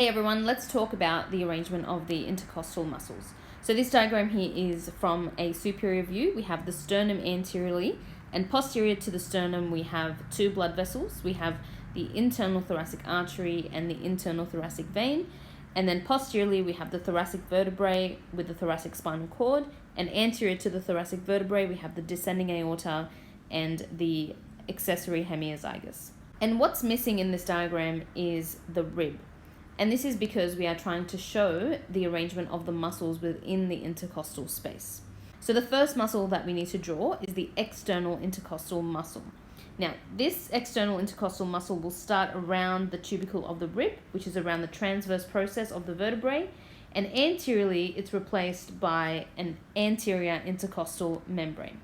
Hey everyone, let's talk about the arrangement of the intercostal muscles. So this diagram here is from a superior view. We have the sternum anteriorly, and posterior to the sternum we have two blood vessels. We have the internal thoracic artery and the internal thoracic vein, and then posteriorly we have the thoracic vertebrae with the thoracic spinal cord, and anterior to the thoracic vertebrae we have the descending aorta and the accessory hemiazygos. And what's missing in this diagram is the rib. And this is because we are trying to show the arrangement of the muscles within the intercostal space. So the first muscle that we need to draw is the external intercostal muscle. Now, this external intercostal muscle will start around the tubercle of the rib, which is around the transverse process of the vertebrae, and anteriorly it's replaced by an anterior intercostal membrane.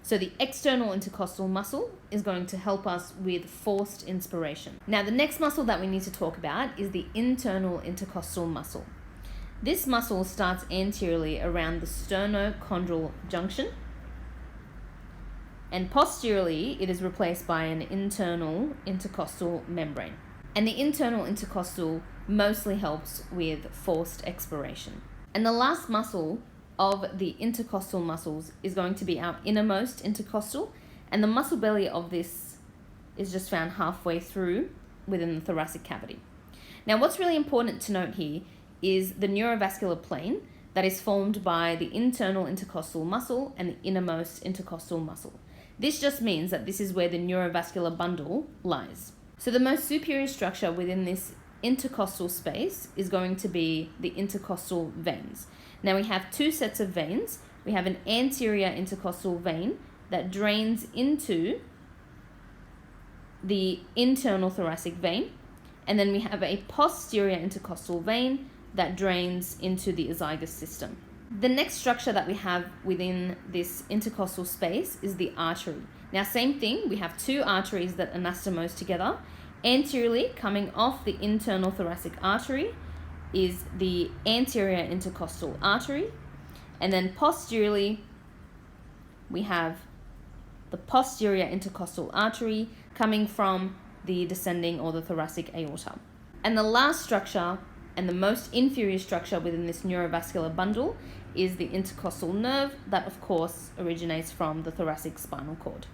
So the external intercostal muscle is going to help us with forced inspiration. Now the next muscle that we need to talk about is the internal intercostal muscle. This muscle starts anteriorly around the sternocondral junction, and posteriorly it is replaced by an internal intercostal membrane. And the internal intercostal mostly helps with forced expiration. And the last muscle of the intercostal muscles is going to be our innermost intercostal, and the muscle belly of this is just found halfway through within the thoracic cavity. Now what's really important to note here is the neurovascular plane that is formed by the internal intercostal muscle and the innermost intercostal muscle. This just means that this is where the neurovascular bundle lies. So the most superior structure within this intercostal space is going to be the intercostal veins. Now we have two sets of veins. We have an anterior intercostal vein that drains into the internal thoracic vein, and then we have a posterior intercostal vein that drains into the azygos system. The next structure that we have within this intercostal space is the artery. Now same thing, we have two arteries that anastomose together. Anteriorly, coming off the internal thoracic artery, is the anterior intercostal artery, and then posteriorly we have the posterior intercostal artery coming from the descending or the thoracic aorta. And the last structure and the most inferior structure within this neurovascular bundle is the intercostal nerve that of course originates from the thoracic spinal cord.